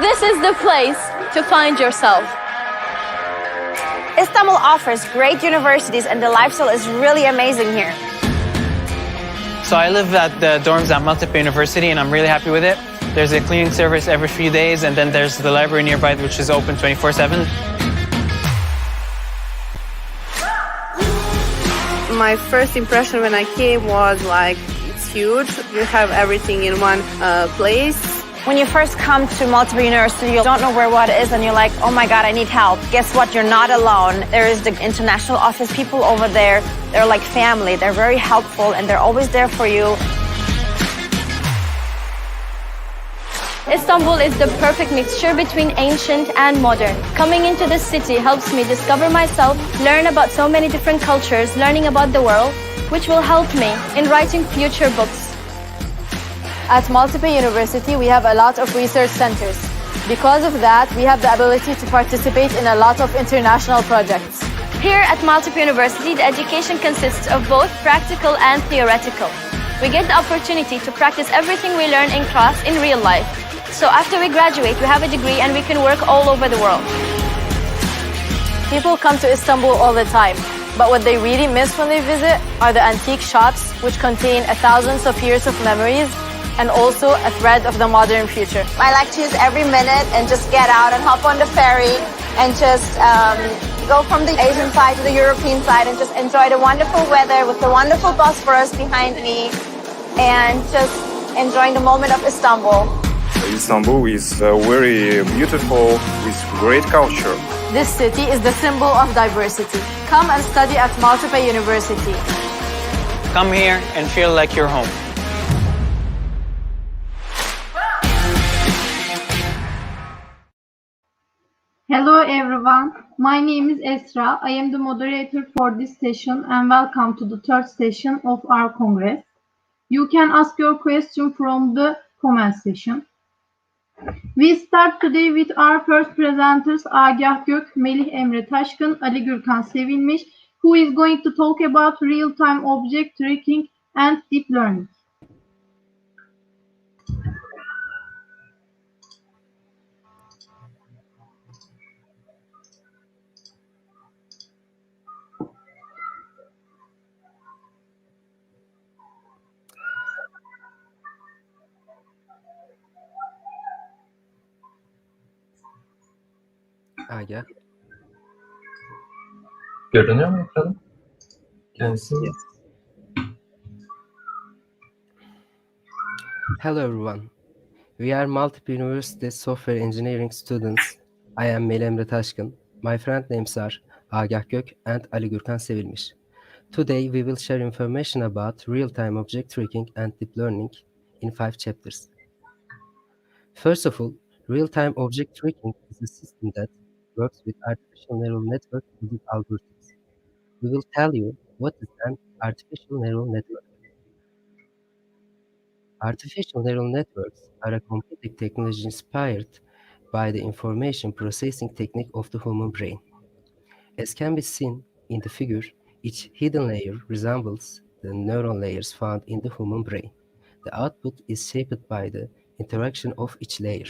This is the place to find yourself. Istanbul offers great universities and the lifestyle is really amazing here. So I live at the dorms at Maltepe University and I'm really happy with it. There's a cleaning service every few days and then there's the library nearby which is open 24/7. My first impression when I came was like, it's huge. You have everything in one place. When you first come to Maltepe University, you don't know where what is and you're like, oh my God, I need help. Guess what? You're not alone. There is the international office people over there. They're like family. They're very helpful and they're always there for you. Istanbul is the perfect mixture between ancient and modern. Coming into this city helps me discover myself, learn about so many different cultures, learning about the world, which will help me in writing future books. At Maltepe University, we have a lot of research centers. Because of that, we have the ability to participate in a lot of international projects. Here at Maltepe University, the education consists of both practical and theoretical. We get the opportunity to practice everything we learn in class in real life. So after we graduate, we have a degree and we can work all over the world. People come to Istanbul all the time, but what they really miss when they visit are the antique shops, which contain thousands of years of memories and also a thread of the modern future. I like to use every minute and just get out and hop on the ferry and just go from the Asian side to the European side and just enjoy the wonderful weather with the wonderful Bosphorus behind me and just enjoying the moment of Istanbul. Istanbul is very beautiful with great culture. This city is the symbol of diversity. Come and study at Maltepe University. Come here and feel like you're home. Hello everyone, my name is Esra. I am the moderator for this session and welcome to the third session of our Congress. You can ask your question from the comment section. We start today with our first presenters Agah Gök, Melih Emre Taşkın, Ali Gürkan Sevilmiş, who is going to talk about real-time object tracking and deep learning. Agah. Görünüyor mu ekranım? Kendisi. Yes. Hello everyone. We are Maltepe University software engineering students. I am Melih Emre Taşkın. My friend names are Agah Gök and Ali Gürkan Sevilmiş. Today we will share information about real-time object tracking and deep learning in 5 chapters. First of all, real-time object tracking is a system that works with artificial neural network building algorithms. We will tell you what is an artificial neural network. Artificial neural networks are a computing technology inspired by the information processing technique of the human brain. As can be seen in the figure, each hidden layer resembles the neural layers found in the human brain. The output is shaped by the interaction of each layer.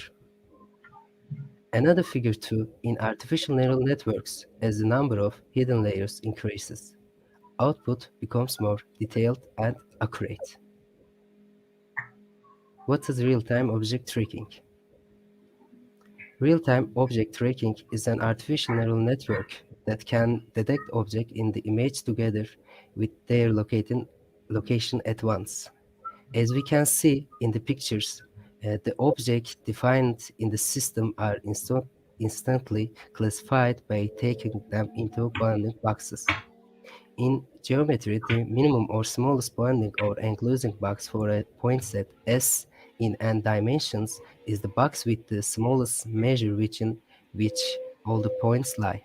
Another figure 2, in artificial neural networks, as the number of hidden layers increases, output becomes more detailed and accurate. What is real-time object tracking? Real-time object tracking is an artificial neural network that can detect objects in the image together with their location at once. As we can see in the pictures, the objects defined in the system are instantly classified by taking them into bounding boxes. In geometry, the minimum or smallest bounding or enclosing box for a point set S in n dimensions is the box with the smallest measure within which all the points lie.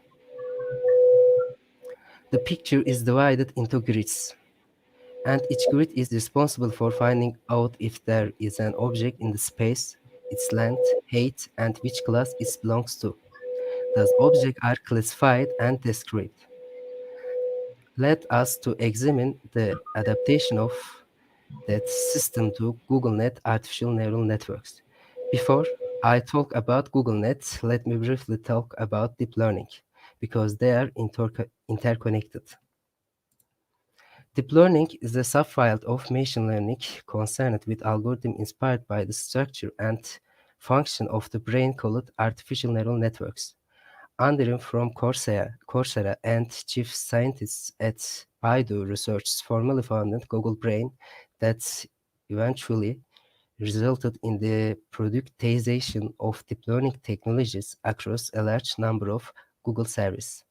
The picture is divided into grids, and each grid is responsible for finding out if there is an object in the space, its length, height, and which class it belongs to. Those objects are classified and described. Let us to examine the adaptation of that system to Googlenet artificial neural networks. Before, I talk about Googlenet, let me briefly talk about deep learning, because they are interconnected. Deep learning is a subfield of machine learning concerned with algorithms inspired by the structure and function of the brain called artificial neural networks. Andrew from Coursera and chief scientists at Baidu Research formally founded Google Brain that eventually resulted in the productization of deep learning technologies across a large number of Google services.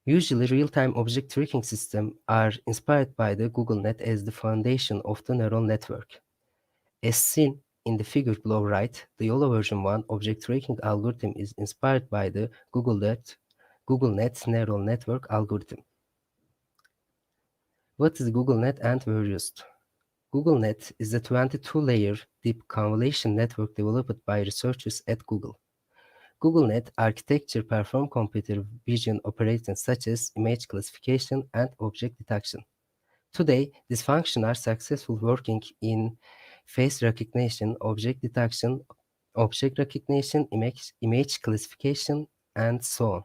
Usually, real-time object tracking systems are inspired by the Googlenet as the foundation of the neural network. As seen in the figure below right, the YOLO version 1 object tracking algorithm is inspired by the Googlenet neural network algorithm. What is Googlenet and where used? Googlenet is a 22-layer deep convolution network developed by researchers at Google. Googlenet architecture performs computer vision operations such as image classification and object detection. Today, these functions are successfully working in face recognition, object detection, image classification, and so on.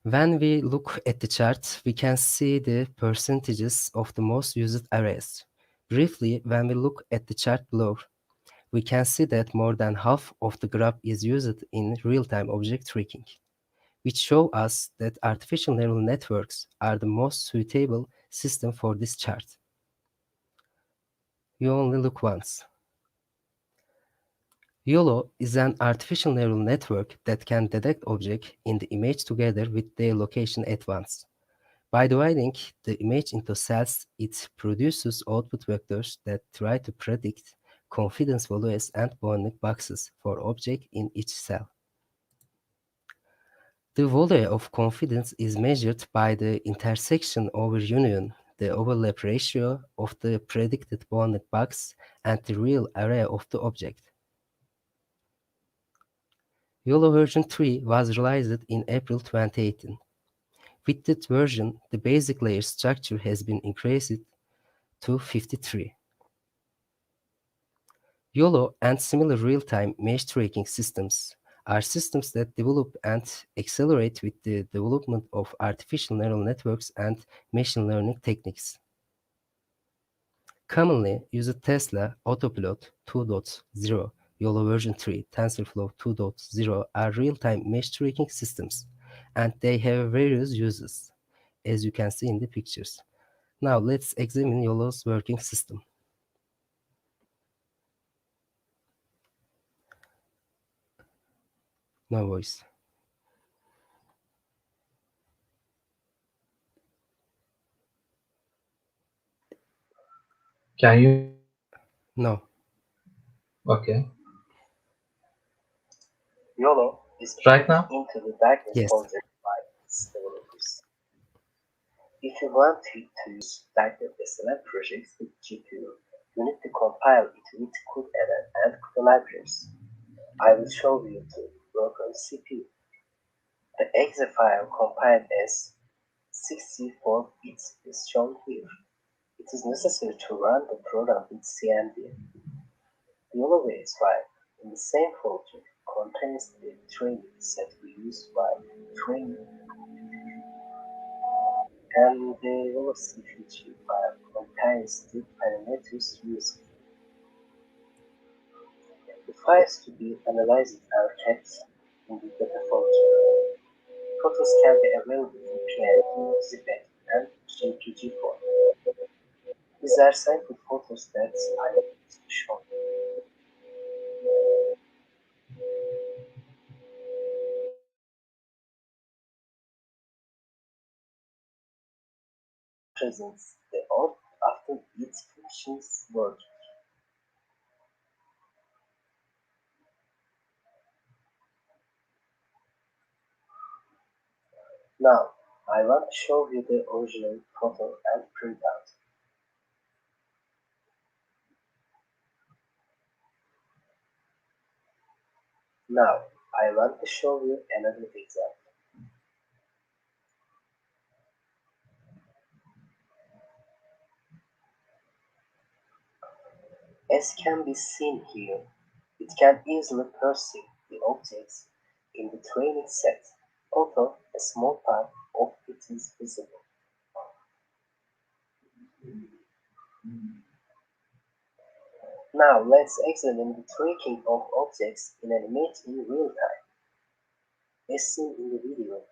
When we look at the chart, we can see the percentages of the most used arrays. Briefly, when we look at the chart below, we can see that more than half of the graph is used in real-time object tracking, which show us that artificial neural networks are the most suitable system for this chart. You only look once. YOLO is an artificial neural network that can detect objects in the image together with their location at once. By dividing the image into cells, it produces output vectors that try to predict confidence values and bounding boxes for objects in each cell. The value of confidence is measured by the intersection over union, the overlap ratio of the predicted bounding box, and the real area of the object. YOLO version 3 was released in April 2018. With that version, the basic layer structure has been increased to 53. YOLO and similar real-time mesh tracking systems are systems that develop and accelerate with the development of artificial neural networks and machine learning techniques. Commonly used Tesla Autopilot 2.0, YOLO version 3, TensorFlow 2.0 are real-time mesh tracking systems, and they have various uses, as you can see in the pictures. Now let's examine YOLO's working system. No voice. Can you? No. Okay. YOLO is Right now? into the darkness Yes. project by its developers. If you want to use darknet SLM projects with GPU, you need to compile it with CodeEdit and Code libraries. I will show you to work on CPU. The exe file compiled as 64 bits is shown here. It is necessary to run the program with CMD. The YOLO-based file in the same folder contains the training set we use while training, and the YOLO CPG file contains the parameters used. The files to be analyzed are kept in the data folder. Photos can be available in PNG, ZPEG, and JPG form. These are sample photos that I am showing. Presents the output after its functions work. Now, I want to show you the original photo and printout. Now, I want to show you another example. As can be seen here, it can easily perceive the objects in the training set, although a small part of it is visible. Now let's examine the tracking of objects in an image in real time. As seen in the video, you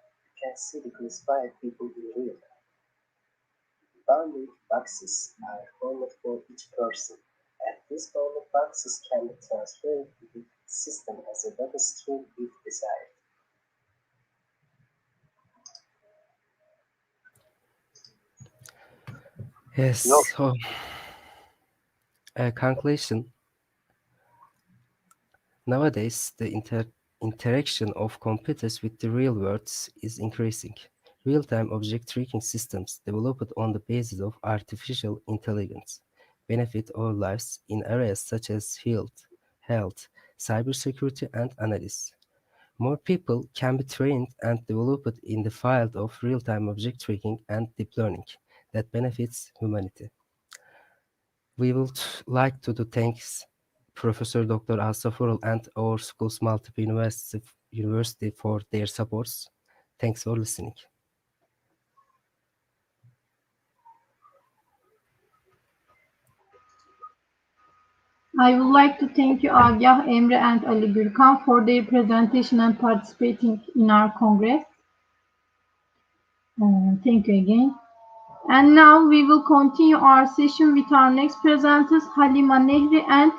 can see the classified people in real time. Bounding boxes are formed for each person, and these bounded boxes can be transferred to the system as a data stream if desired. Yes, so a conclusion. Nowadays, the interaction of computers with the real world is increasing. Real-time object tracking systems developed on the basis of artificial intelligence benefit our lives in areas such as health, cybersecurity, and analysis. More people can be trained and developed in the field of real-time object tracking and deep learning that benefits humanity. We would like to thanks Professor Dr. Asaforul and our school's multiple university for their supports. Thanks for listening. I would like to thank you, Agah, Emre, and Ali Gürkan for their presentation and participating in our Congress. Thank you again. And now we will continue our session with our next presenters, Halima Nehri and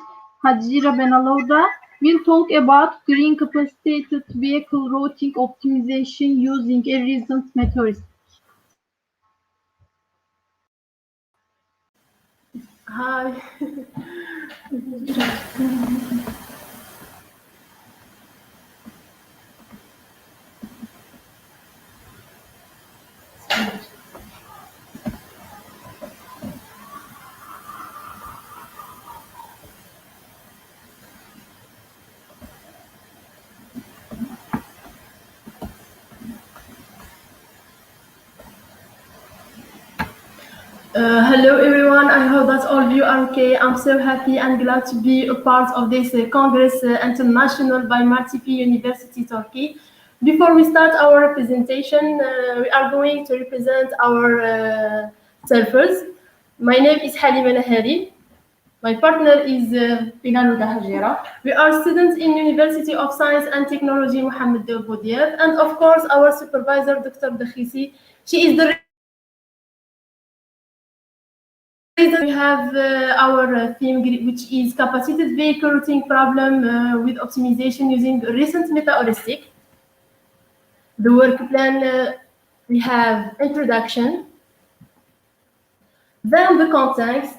Hajira Benaloda. We'll talk about green capacitated vehicle routing optimization using a recent method. Hi. Hello everyone, I hope that all of you are okay. I'm so happy and glad to be a part of this Congress International by Multiple University Turkey. Before we start our presentation, we are going to represent our selves. My name is Halima Nehri. My partner is Binaluda Hajira. We are students in University of Science and Technology Mohammed Boudiab, and of course our supervisor Dr. Dakhisi. She is the we have our theme, which is capacited vehicle routing problem with optimization using recent meta-heuristic. The work plan, we have introduction, then the context.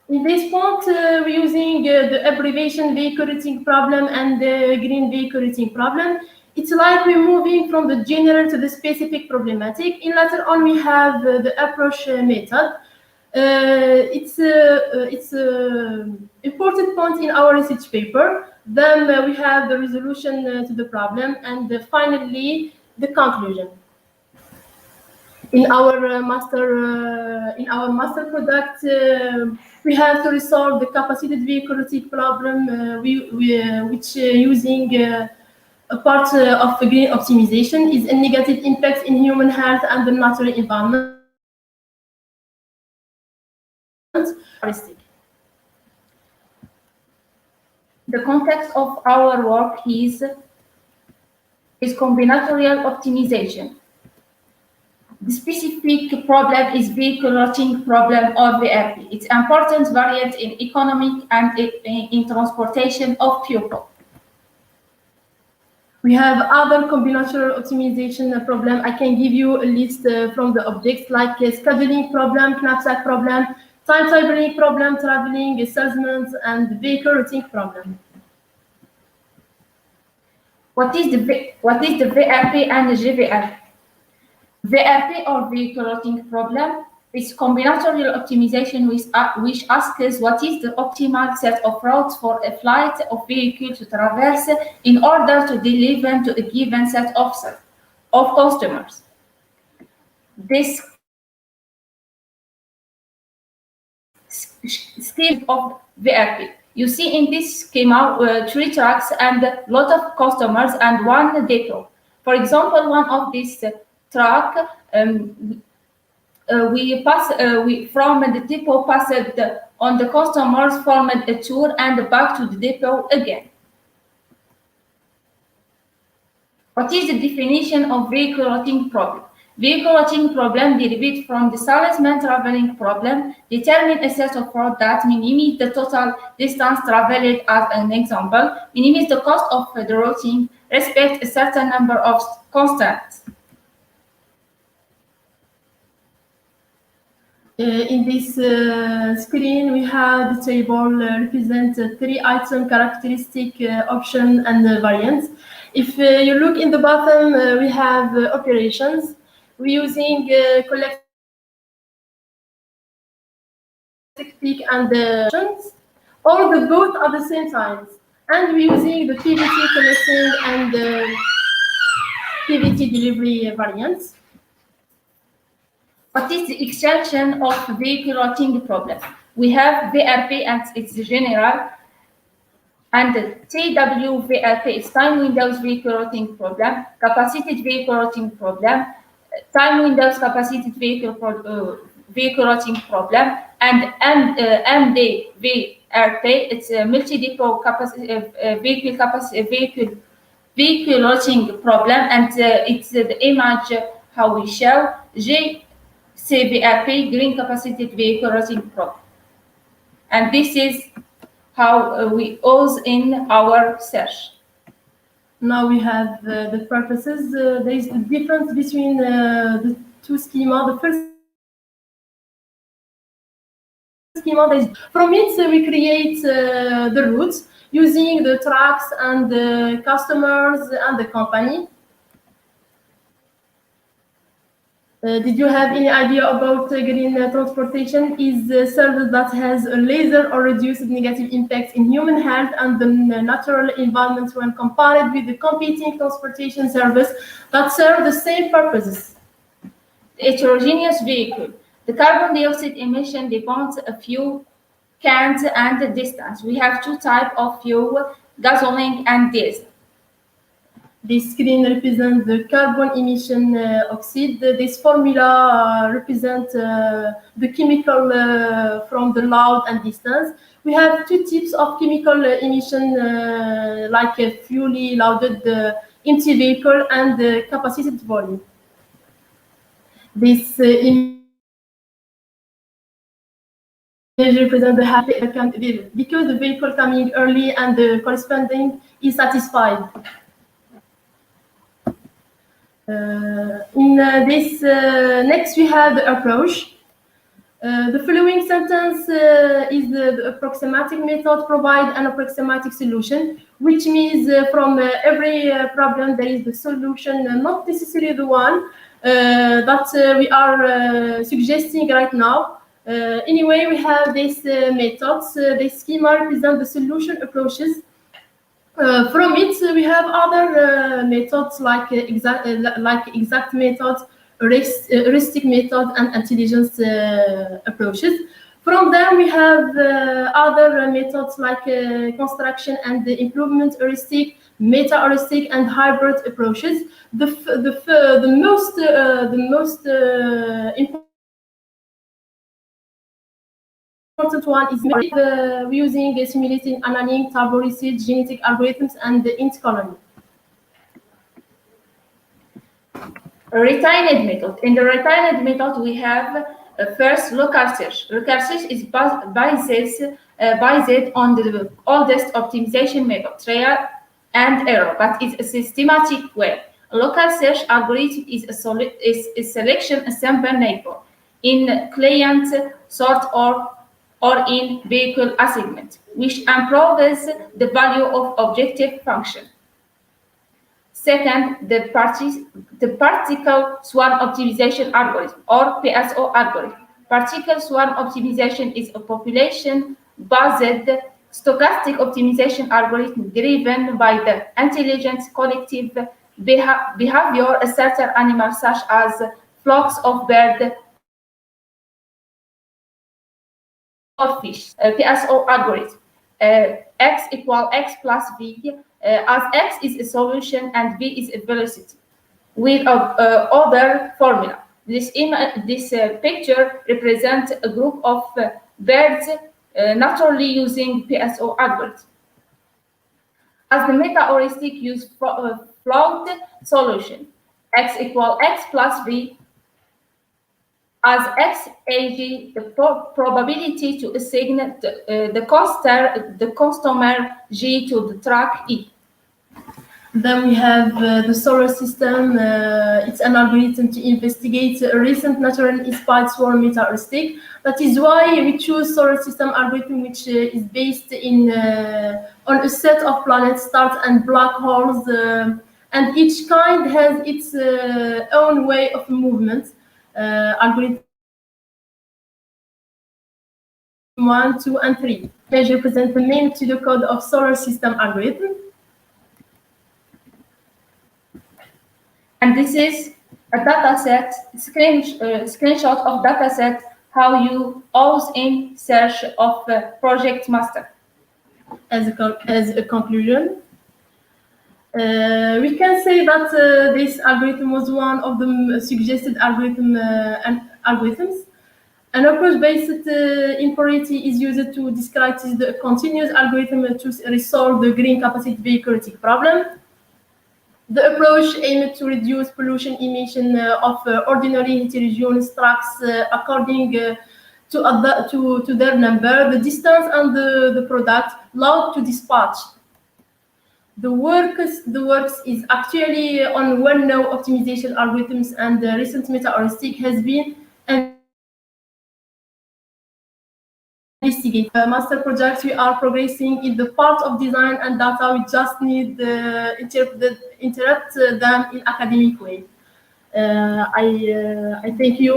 In this point, we're using the abbreviation vehicle routing problem and the green vehicle routing problem. It's like we're moving from the general to the specific problematic. In later on, we have the approach method. It's important point in our research paper. Then we have the resolution to the problem, and finally the conclusion. In our master product, we have to resolve the capacited vehicle routing problem, which using a part of the green optimization is a negative impact in human health and the natural environment. The context of our work is combinatorial optimization. The specific problem is vehicle routing problem or VRP. It's an important variant in economic and in transportation of people. We have other combinatorial optimization problem. I can give you a list from the objects like scheduling problem, knapsack problem, time-tabling problem, traveling, salesmen, and vehicle routing problem. What is the VRP and the GVR? VRP or vehicle routing problem is combinatorial optimization which asks what is the optimal set of routes for a flight of vehicle to traverse in order to deliver to a given set of customers. This scheme of VRP. You see in this schema 3 trucks and a lot of customers and 1 depot. For example, one of these truck, we from the depot passed on the customers, formed a tour and back to the depot again. What is the definition of vehicle routing problem? Vehicle routing problem derived from the salesman traveling problem. Determine a set of routes that minimize the total distance traveled. As an example, minimize the cost of the routing, respect a certain number of constants. In this screen, we have the table represent 3 item characteristic, option, and variants. If you look in the bottom, we have operations. We're using collective peak and options. All the both at the same time. And we're using the PVT collecting and PVT delivery variants. What is the extension of vehicle routing problem? We have VRP and its general, and TWVRP is time windows vehicle routing problem, capacited vehicle routing problem, time windows capacited vehicle routing problem, and MDVRP, it's a multi-depot vehicle routing problem, and it's the image how we show GCVRP, green capacited vehicle routing problem. And this is how we use in our search. Now we have the purposes. There is a difference between the 2 schema. The first schema is from it we create the routes using the trucks and the customers and the company. Did you have any idea about green transportation? Is a service that has a lesser or reduced negative impact in human health and the natural environment when compared with the competing transportation service that serve the same purposes? The heterogeneous vehicle. The carbon dioxide emission depends on fuel cans and the distance. We have 2 types of fuel, gasoline and diesel. This screen represents the carbon emission oxide. This formula represents the chemical from the load and distance. We have 2 types of chemical emission, like a fully loaded empty vehicle and capacity volume. This image represents the happy because the vehicle coming early and the corresponding is satisfied. Next we have the approach. The following sentence is the approximatic method provide an approximatic solution, which means from every problem there is the solution, not necessarily the one that we are suggesting right now. Anyway, we have these methods. This schema represents the solution approaches. From it, we have other methods like exact methods, heuristic method, and intelligence approaches. From them, we have other methods like construction and improvement heuristic, meta heuristic, and hybrid approaches. The most important one is using simulating annealing, turbo research, genetic algorithms, and the int colony. Retained method. In the retained method, we have first local search. Local search is based on the oldest optimization method, trial and error, but it's a systematic way. A local search algorithm is a selection assemble neighbor in client sort or in vehicle assignment, which improves the value of objective function. Second, the particle swarm optimization algorithm, or PSO algorithm. Particle swarm optimization is a population-based stochastic optimization algorithm driven by the intelligent collective behavior of certain animals, such as flocks of birds or fish. PSO algorithm. x equal x plus v, as x is a solution and v is a velocity, with other formula. This picture represents a group of birds naturally using PSO algorithm. As the meta-heuristic use flawed solution, x equal x plus v, as x ag the probability to assign the customer g to the track e. Then we have the solar system. It's an algorithm to investigate recent natural inspired swarm meta-heuristic. That is why we choose solar system algorithm, which is based on a set of planets, stars, and black holes, and each kind has its own way of movement. Algorithm 1, 2, and 3. Measure represent the main pseudocode of solar system algorithm. And this is a dataset, screenshot of dataset, how you always in search of project master. As a conclusion, we can say that this algorithm was one of the suggested algorithms. An approach-based inquiry is used to describe the continuous algorithm to resolve the green capacity vehicular problem. The approach aimed to reduce pollution emission of ordinary heterogeneous tracks according to their number, the distance, and the product allowed to dispatch. The works is actually on well-known optimization algorithms, and the recent meta-heuristic has been investigated. Master projects we are progressing in the part of design and data. We just need interrupt them in academic way. I thank you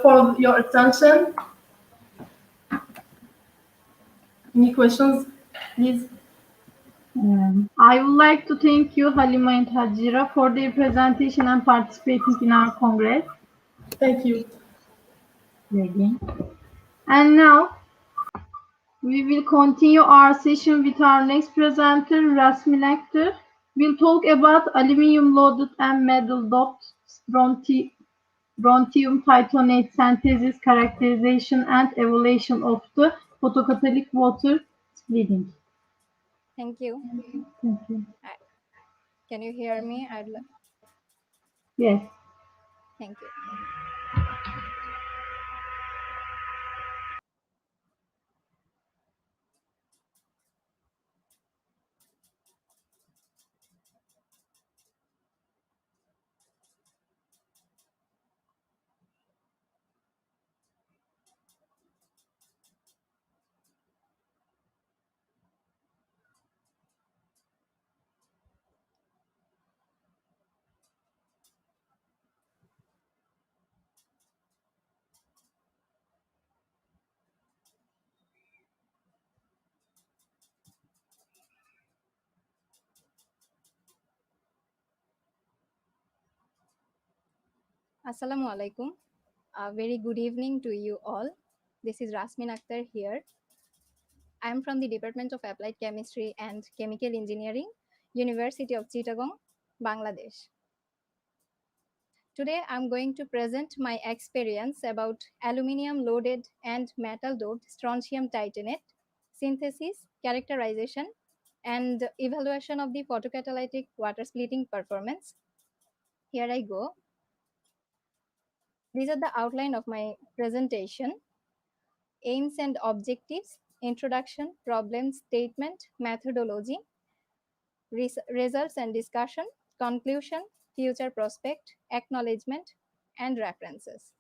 for your attention. Any questions, please? I would like to thank you, Halima and Hajira, for their presentation and participating in our Congress. Thank you. And now, we will continue our session with our next presenter, Rasmin Akhtar. We'll talk about aluminum-loaded and metal-doped strontium titanate synthesis, characterization, and evaluation of the photocatalytic water splitting. Thank you. Thank you. Can you hear me? Yes. Thank you. Assalamu alaikum. A very good evening to you all. This is Rasmin Akhtar here. I am from the Department of Applied Chemistry and Chemical Engineering, University of Chittagong, Bangladesh. Today, I'm going to present my experience about aluminum-loaded and metal-doped strontium titanate synthesis, characterization, and evaluation of the photocatalytic water splitting performance. Here I go. These are the outline of my presentation. Aims and objectives, introduction, problem statement, methodology, results and discussion, conclusion, future prospect, acknowledgement, and references.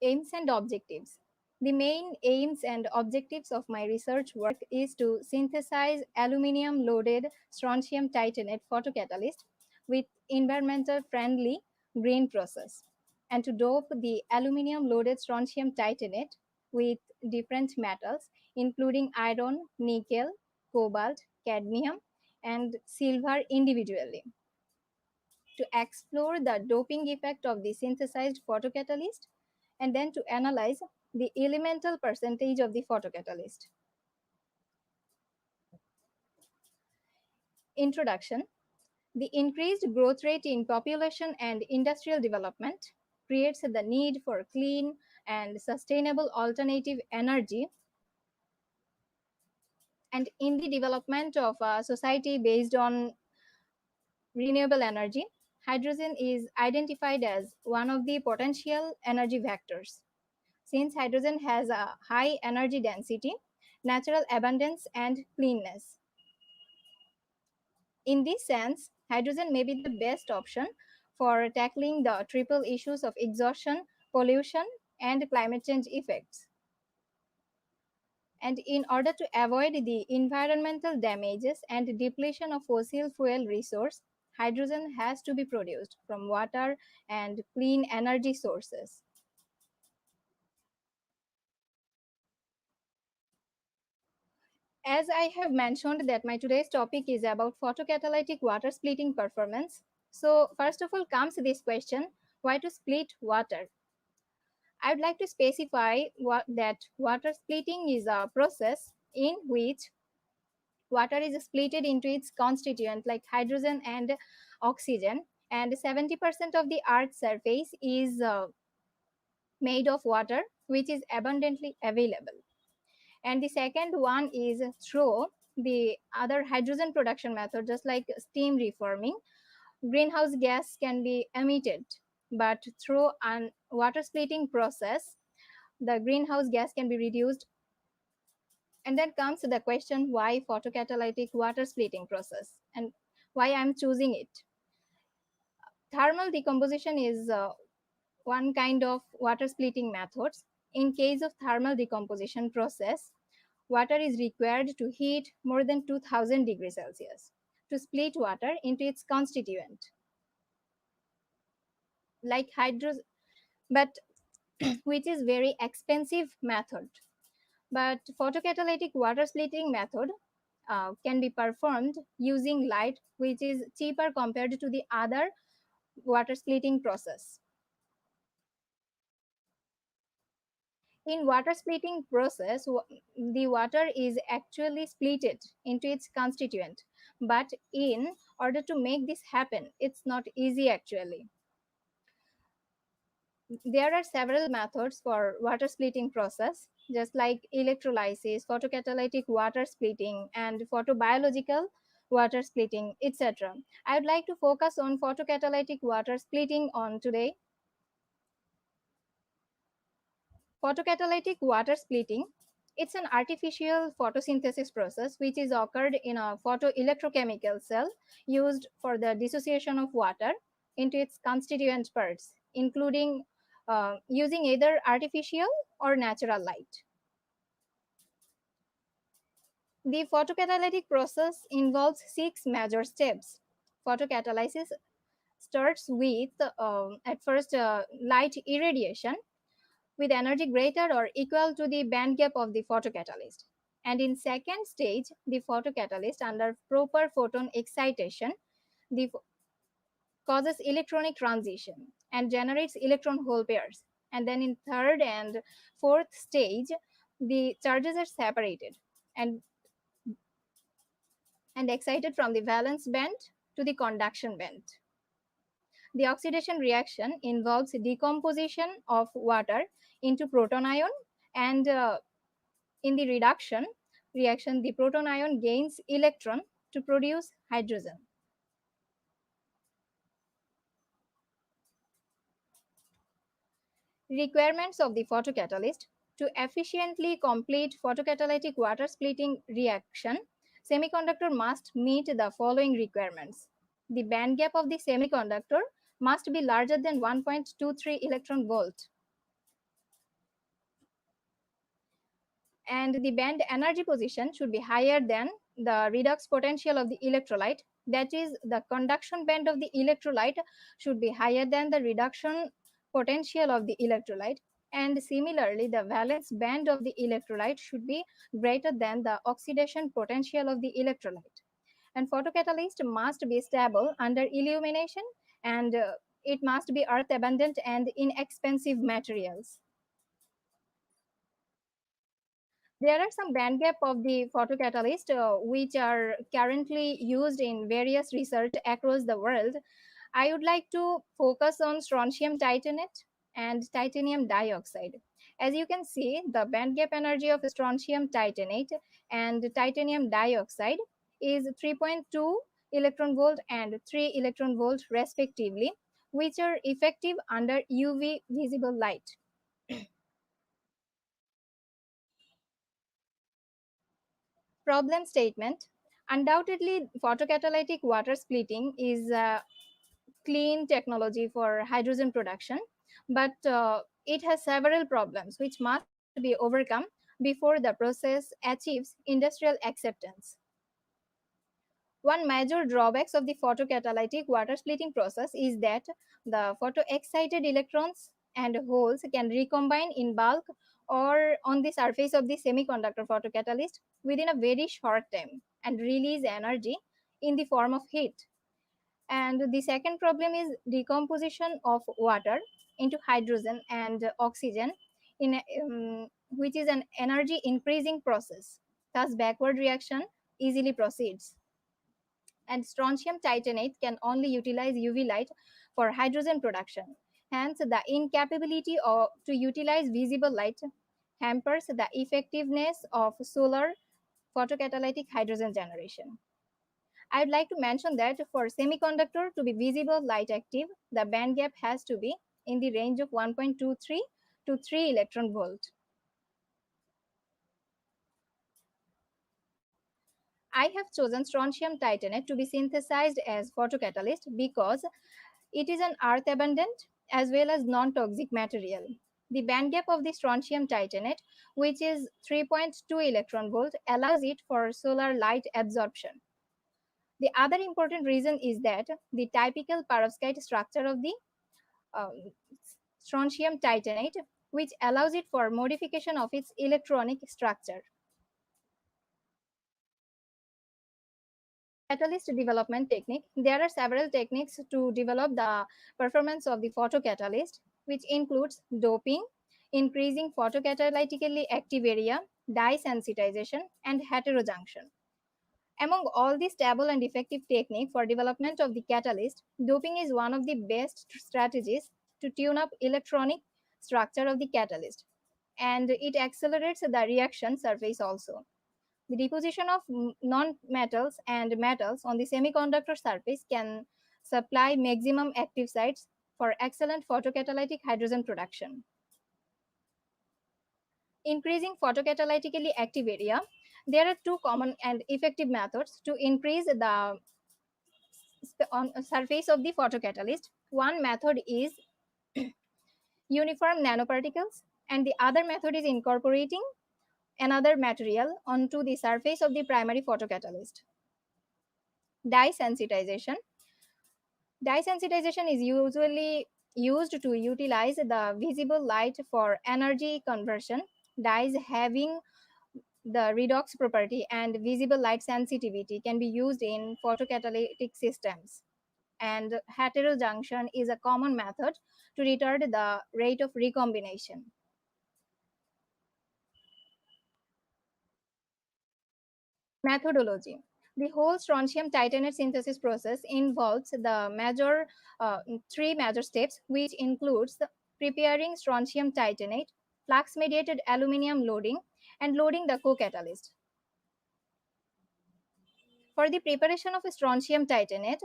Aims and objectives. The main aims and objectives of my research work is to synthesize aluminum-loaded strontium titanate photocatalyst with environmental friendly green process, and to dope the aluminum-loaded strontium titanate with different metals, including iron, nickel, cobalt, cadmium, and silver individually. To explore the doping effect of the synthesized photocatalyst, and then to analyze the elemental percentage of the photocatalyst. Introduction. The increased growth rate in population and industrial development creates the need for clean and sustainable alternative energy. And in the development of a society based on renewable energy, hydrogen is identified as one of the potential energy vectors. Since hydrogen has a high energy density, natural abundance, and cleanness. In this sense, hydrogen may be the best option for tackling the triple issues of exhaustion, pollution, and climate change effects. And in order to avoid the environmental damages and depletion of fossil fuel resource, hydrogen has to be produced from water and clean energy sources. As I have mentioned that my today's topic is about photocatalytic water splitting performance. So first of all comes this question, why to split water? I would like to specify that water splitting is a process in which water is split into its constituent like hydrogen and oxygen, and 70% of the Earth's surface is made of water, which is abundantly available. And the second one is through the other hydrogen production method, just like steam reforming. Greenhouse gas can be emitted, but through a water splitting process, the greenhouse gas can be reduced. And then comes the question, why photocatalytic water splitting process and why I'm choosing it. Thermal decomposition is one kind of water splitting methods. In case of thermal decomposition process, water is required to heat more than 2000 degrees Celsius to split water into its constituent. Like hydrogen, but which is very expensive method. But photocatalytic water splitting method can be performed using light, which is cheaper compared to the other water splitting process. In water splitting process, the water is actually splitted into its constituent. But in order to make this happen, it's not easy actually. There are several methods for water splitting process, just like electrolysis, photocatalytic water splitting, and photobiological water splitting, etc. I would like to focus on photocatalytic water splitting on today. Photocatalytic water splitting, it's an artificial photosynthesis process which is occurred in a photoelectrochemical cell used for the dissociation of water into its constituent parts, including using either artificial or natural light. The photocatalytic process involves 6 major steps. Photocatalysis starts with, at first, light irradiation with energy greater or equal to the band gap of the photocatalyst. And in second stage, the photocatalyst under proper photon excitation causes electronic transition and generates electron hole pairs. And then in third and fourth stage, the charges are separated and excited from the valence band to the conduction band. The oxidation reaction involves decomposition of water into proton ion, and in the reduction reaction, the proton ion gains electron to produce hydrogen. Requirements of the photocatalyst. To efficiently complete photocatalytic water splitting reaction, semiconductor must meet the following requirements. The band gap of the semiconductor must be larger than 1.23 electron volt. And the band energy position should be higher than the redox potential of the electrolyte. That is, the conduction band of the electrolyte should be higher than the reduction potential of the electrolyte. And similarly, the valence band of the electrolyte should be greater than the oxidation potential of the electrolyte. And photocatalyst must be stable under illumination, and it must be earth abundant and inexpensive materials. There are some band gap of the photocatalyst which are currently used in various research across the world. I would like to focus on strontium titanate and titanium dioxide. As you can see, the band gap energy of strontium titanate and titanium dioxide is 3.2 electron volt and 3 electron volt respectively, which are effective under UV visible light. Problem statement. Undoubtedly, photocatalytic water splitting is a clean technology for hydrogen production, but it has several problems which must be overcome before the process achieves industrial acceptance. One major drawbacks of the photocatalytic water splitting process is that the photoexcited electrons and holes can recombine in bulk or on the surface of the semiconductor photocatalyst within a very short time and release energy in the form of heat. And the second problem is decomposition of water into hydrogen and oxygen, which is an energy increasing process. Thus, backward reaction easily proceeds. And strontium titanate can only utilize UV light for hydrogen production. Hence, the incapability to utilize visible light hampers the effectiveness of solar photocatalytic hydrogen generation. I would like to mention that for semiconductor to be visible light active, the band gap has to be in the range of 1.23 to 3 electron volt. I have chosen strontium titanate to be synthesized as photocatalyst because it is an earth abundant as well as non-toxic material. The band gap of the strontium titanate, which is 3.2 electron volt, allows it for solar light absorption. The other important reason is that the typical perovskite structure of the strontium titanate, which allows it for modification of its electronic structure. Catalyst development technique. There are several techniques to develop the performance of the photocatalyst, which includes doping, increasing photocatalytically active area, dye sensitization, and heterojunction. Among all these stable and effective techniques for development of the catalyst, doping is one of the best strategies to tune up electronic structure of the catalyst, and it accelerates the reaction surface also. The deposition of non-metals and metals on the semiconductor surface can supply maximum active sites for excellent photocatalytic hydrogen production. Increasing photocatalytically active area. There are two common and effective methods to increase the surface of the photocatalyst. One method is uniform nanoparticles, and the other method is incorporating another material onto the surface of the primary photocatalyst. Dye sensitization. Dye sensitization is usually used to utilize the visible light for energy conversion. Dyes having the redox property and visible light sensitivity can be used in photocatalytic systems. And heterojunction is a common method to retard the rate of recombination. Methodology. The whole strontium titanate synthesis process involves the three major steps, which includes preparing strontium titanate, flux-mediated aluminum loading, and loading the co-catalyst. For the preparation of strontium titanate,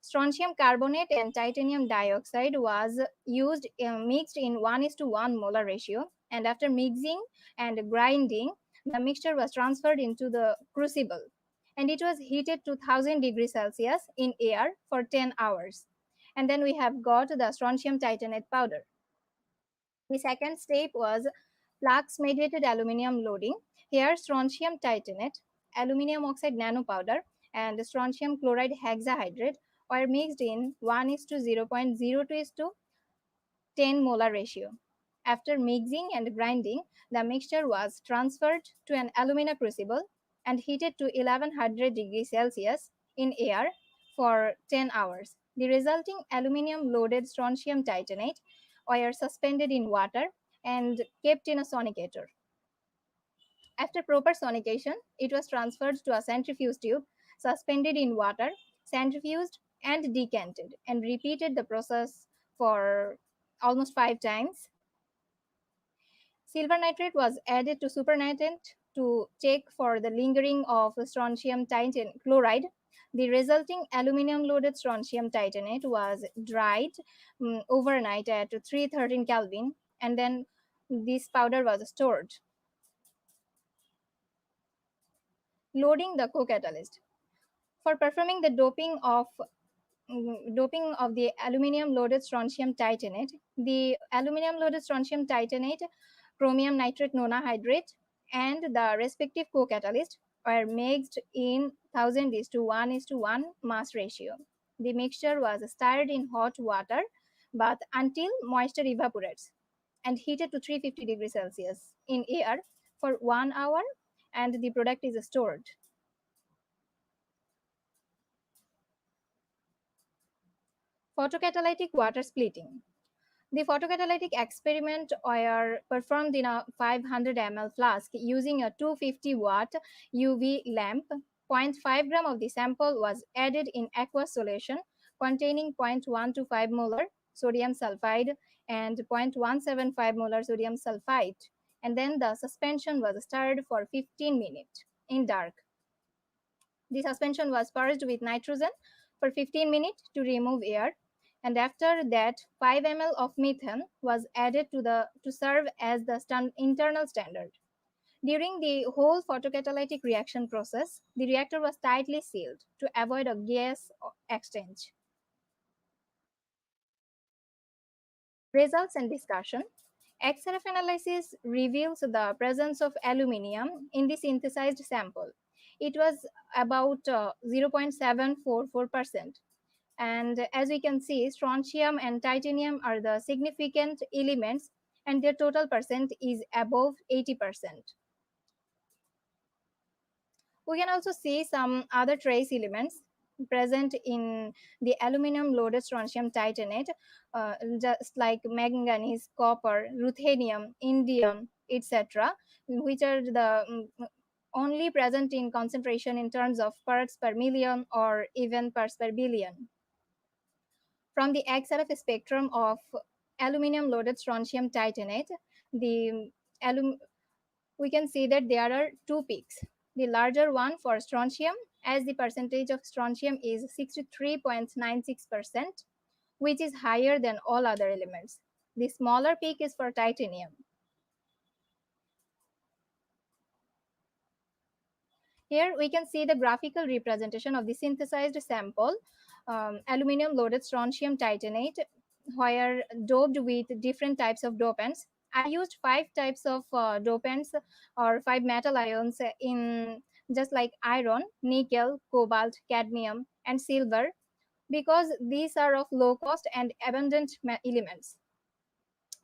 strontium carbonate and titanium dioxide was used mixed in 1:1 molar ratio, and after mixing and grinding, the mixture was transferred into the crucible, and it was heated to 1000 degrees Celsius in air for 10 hours. And then we have got the strontium titanate powder. The second step was flux-mediated aluminum loading. Here, strontium titanate, aluminum oxide nanopowder, and strontium chloride hexahydrate were mixed in 1:0.02:10 molar ratio. After mixing and grinding, the mixture was transferred to an alumina crucible and heated to 1100 degrees Celsius in air for 10 hours. The resulting aluminum-loaded strontium titanate were suspended in water and kept in a sonicator. After proper sonication, it was transferred to a centrifuge tube, suspended in water, centrifuged, and decanted, and repeated the process for almost 5 times. Silver nitrate was added to supernatant to check for the lingering of strontium titanate chloride. The resulting aluminum-loaded strontium titanate was dried overnight at 313 Kelvin, and then this powder was stored. Loading the co-catalyst. For performing the doping of the aluminum-loaded strontium titanate, the aluminum-loaded strontium titanate, chromium nitrate nonahydrate, and the respective co-catalyst were mixed in 1000:1:1 mass ratio. The mixture was stirred in hot water, but until moisture evaporates, and heated to 350 degrees Celsius in air for 1 hour, and the product is stored. Photocatalytic water splitting. The photocatalytic experiment were performed in a 500 ml flask using a 250 watt UV lamp. 0.5 gram of the sample was added in aqueous solution containing 0.125 molar sodium sulfide and 0.175 molar sodium sulfite, and then the suspension was stirred for 15 minutes in dark. The suspension was purged with nitrogen for 15 minutes to remove air, and after that 5 ml of methane was added to serve as the internal standard. During the whole photocatalytic reaction process, the reactor was tightly sealed to avoid a gas exchange. Results and discussion. XRF analysis reveals the presence of aluminium in the synthesized sample. It was about 0.744%. And as we can see, strontium and titanium are the significant elements, and their total percent is above 80%. We can also see some other trace elements present in the aluminum-loaded strontium titanate, just like manganese, copper, ruthenium, indium, etc., which are the only present in concentration in terms of parts per million or even parts per billion. From the XRF spectrum of aluminum-loaded strontium titanate, we can see that there are 2 peaks. The larger one for strontium, as the percentage of strontium is 63.96%, which is higher than all other elements. The smaller peak is for titanium. Here we can see the graphical representation of the synthesized sample, aluminum-loaded strontium titanate, where doped with different types of dopants. I used 5 types of dopants or 5 metal ions in just like iron, nickel, cobalt, cadmium, and silver, because these are of low cost and abundant elements.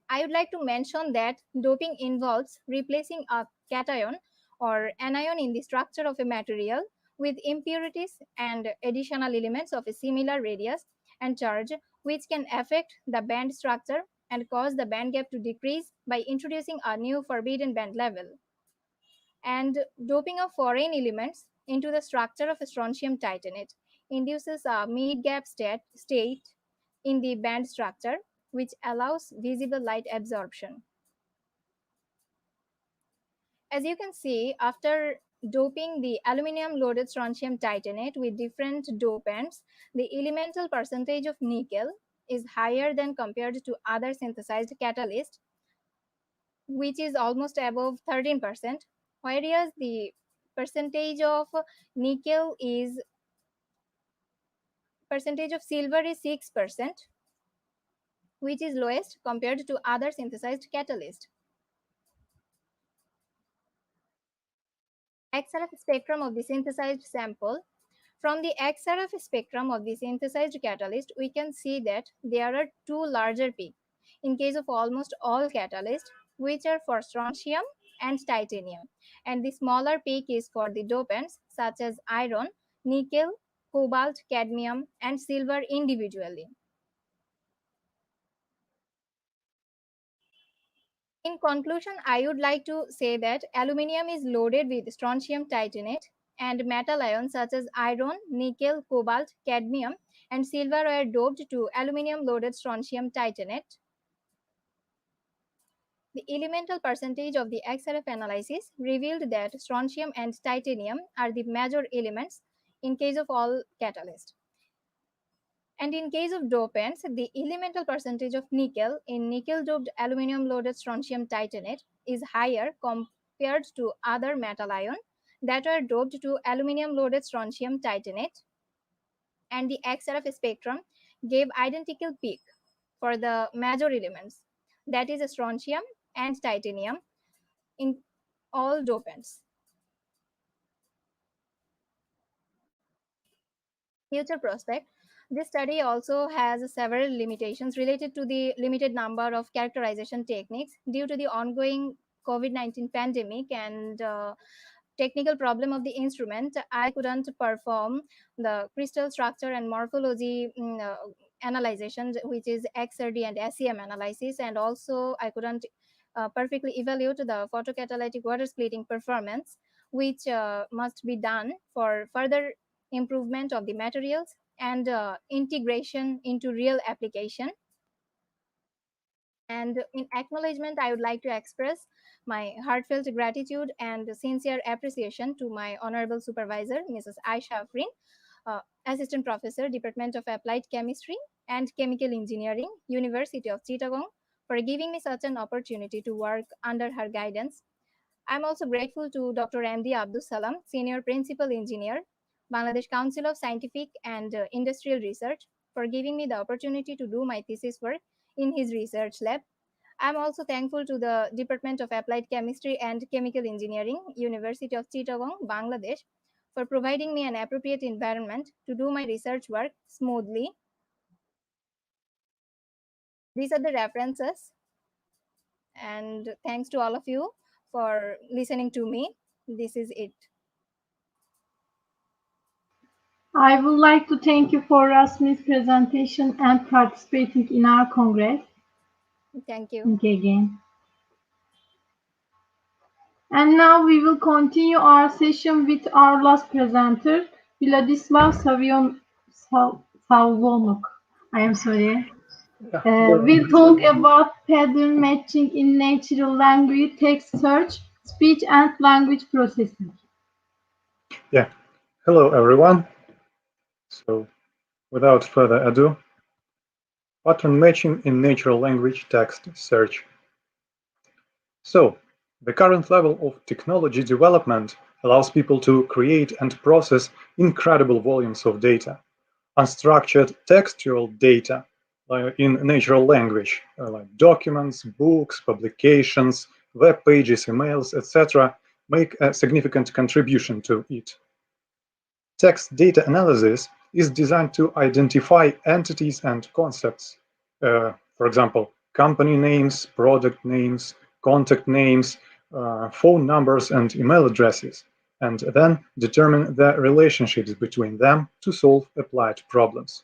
I would like to mention that doping involves replacing a cation or anion in the structure of a material with impurities and additional elements of a similar radius and charge, which can affect the band structure and cause the band gap to decrease by introducing a new forbidden band level. And doping of foreign elements into the structure of a strontium titanate induces a mid-gap state in the band structure, which allows visible light absorption. As you can see, after doping the aluminum-loaded strontium titanate with different dopants, the elemental percentage of nickel is higher than compared to other synthesized catalysts, which is almost above 13%, whereas the percentage of nickel is percentage of silver is 6%, which is lowest compared to other synthesized catalysts. XRF spectrum of the synthesized sample. From the XRF spectrum of the synthesized catalyst, we can see that there are 2 larger peaks in case of almost all catalysts, which are for strontium and titanium, and the smaller peak is for the dopants such as iron, nickel, cobalt, cadmium, and silver individually. In conclusion, I would like to say that aluminium is loaded with strontium titanate, and metal ions such as iron, nickel, cobalt, cadmium, and silver were doped to aluminium-loaded strontium titanate. The elemental percentage of the XRF analysis revealed that strontium and titanium are the major elements in case of all catalysts. And in case of dopants, the elemental percentage of nickel in nickel-doped aluminum-loaded strontium titanate is higher compared to other metal ions that were doped to aluminum-loaded strontium titanate. And the XRF spectrum gave identical peak for the major elements, that is strontium and titanium, in all dopants. Future prospect. This study also has several limitations related to the limited number of characterization techniques due to the ongoing COVID-19 pandemic and technical problem of the instrument. I couldn't perform the crystal structure and morphology analyzation, which is XRD and SEM analysis, and also I couldn't perfectly evaluate the photocatalytic water splitting performance, which must be done for further improvement of the materials and integration into real application. And in acknowledgement, I would like to express my heartfelt gratitude and sincere appreciation to my honorable supervisor, Mrs. Aisha Afrin, Assistant Professor, Department of Applied Chemistry and Chemical Engineering, University of Chittagong, for giving me such an opportunity to work under her guidance. I'm also grateful to Dr. M.D. Abdus Salam, Senior Principal Engineer, Bangladesh Council of Scientific and Industrial Research, for giving me the opportunity to do my thesis work in his research lab. I'm also thankful to the Department of Applied Chemistry and Chemical Engineering, University of Chittagong, Bangladesh, for providing me an appropriate environment to do my research work smoothly. These are the references, and thanks to all of you for listening to me. This is it. I would like to thank you for Rasmi's presentation and participating in our Congress. Thank you. Thank you again. And now we will continue our session with our last presenter, Vladislav Savlonuk. I am sorry. We'll talk about pattern matching in natural language text search, speech and language processing. Yeah. Hello, everyone. So, without further ado, pattern matching in natural language text search. So, the current level of technology development allows people to create and process incredible volumes of data. Unstructured textual data in natural language, like documents, books, publications, web pages, emails, etc., make a significant contribution to it. Text data analysis is designed to identify entities and concepts. For example, company names, product names, contact names, phone numbers, and email addresses, and then determine the relationships between them to solve applied problems.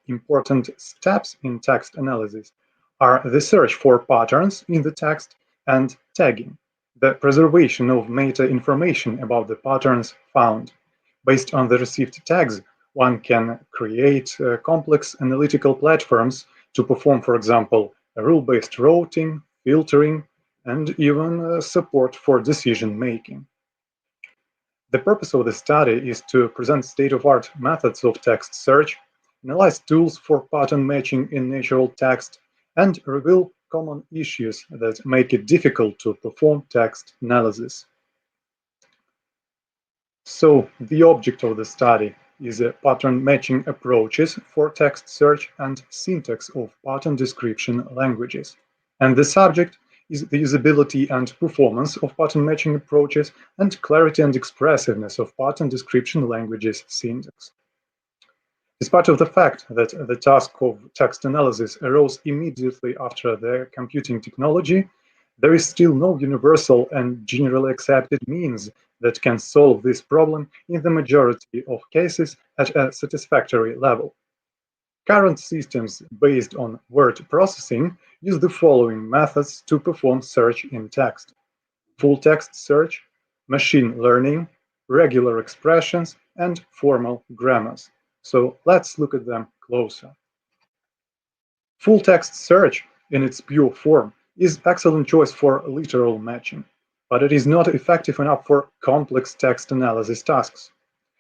Important steps in text analysis are the search for patterns in the text and tagging, the preservation of meta information about the patterns found. Based on the received tags, one can create complex analytical platforms to perform, for example, rule-based routing, filtering, and even support for decision-making. The purpose of the study is to present state-of-art methods of text search, analyze tools for pattern matching in natural text, and reveal common issues that make it difficult to perform text analysis. So, the object of the study is pattern matching approaches for text search and syntax of pattern description languages. And the subject is the usability and performance of pattern matching approaches and clarity and expressiveness of pattern description languages syntax. Despite of the fact that the task of text analysis arose immediately after the computing technology, there is still no universal and generally accepted means that can solve this problem in the majority of cases at a satisfactory level. Current systems based on word processing use the following methods to perform search in text: full text search, machine learning, regular expressions, and formal grammars. So let's look at them closer. Full text search in its pure form is excellent choice for literal matching, but it is not effective enough for complex text analysis tasks.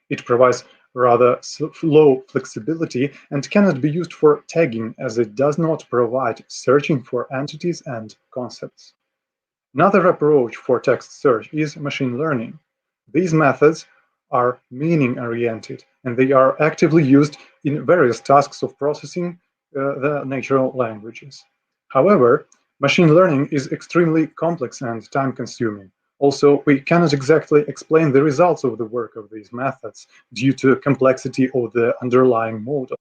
It provides rather low flexibility and cannot be used for tagging, as it does not provide searching for entities and concepts. Another approach for text search is machine learning. These methods are meaning-oriented, and they are actively used in various tasks of processing the natural languages. However, machine learning is extremely complex and time-consuming. Also, we cannot exactly explain the results of the work of these methods due to complexity of the underlying model.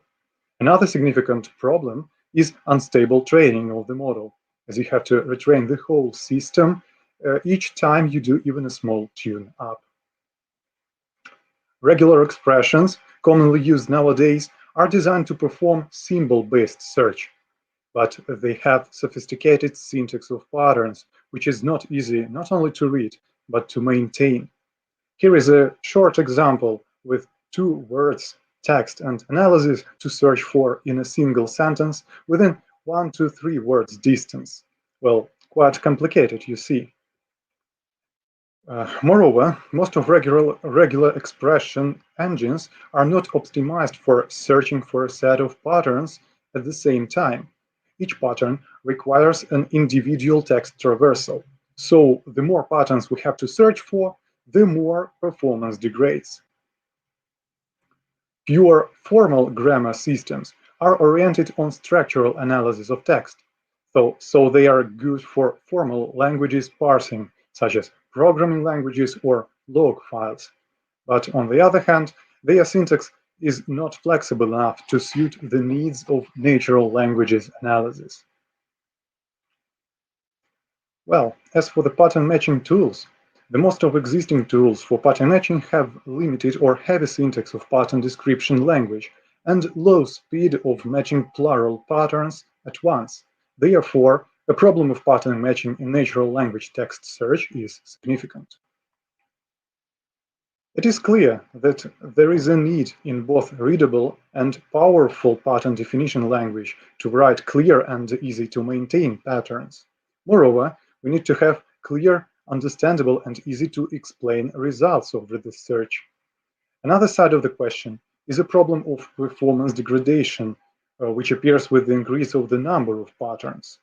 Another significant problem is unstable training of the model, as you have to retrain the whole system each time you do even a small tune-up. Regular expressions, commonly used nowadays, are designed to perform symbol-based search, but they have sophisticated syntax of patterns, which is not easy not only to read, but to maintain. Here is a short example with 2 words, text, and analysis to search for in a single sentence within 1 to 3 words distance. Well, quite complicated, you see. Moreover, most of regular expression engines are not optimized for searching for a set of patterns at the same time. Each pattern requires an individual text traversal. So the more patterns we have to search for, the more performance degrades. Pure formal grammar systems are oriented on structural analysis of text, so they are good for formal languages parsing, such as programming languages or log files. But on the other hand, their syntax is not flexible enough to suit the needs of natural languages analysis. Well, as for the pattern matching tools, the most of existing tools for pattern matching have limited or heavy syntax of pattern description language and low speed of matching plural patterns at once. Therefore, the problem of pattern matching in natural language text search is significant. It is clear that there is a need in both readable and powerful pattern definition language to write clear and easy to maintain patterns. Moreover, we need to have clear, understandable, and easy to explain results of the search. Another side of the question is a problem of performance degradation, which appears with the increase of the number of patterns.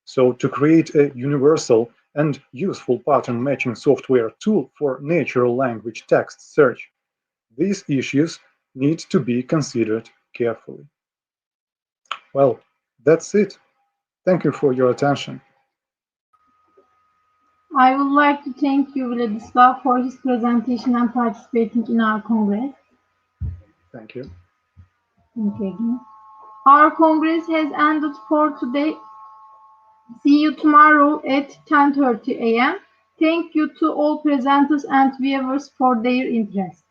So to create a universal and useful pattern matching software tool for natural language text search, these issues need to be considered carefully. Well, that's it. Thank you for your attention. I would like to thank you, Vladislav, for his presentation and participating in our Congress. Thank you. Okay. Our Congress has ended for today. See you tomorrow at 10:30 a.m. Thank you to all presenters and viewers for their interest.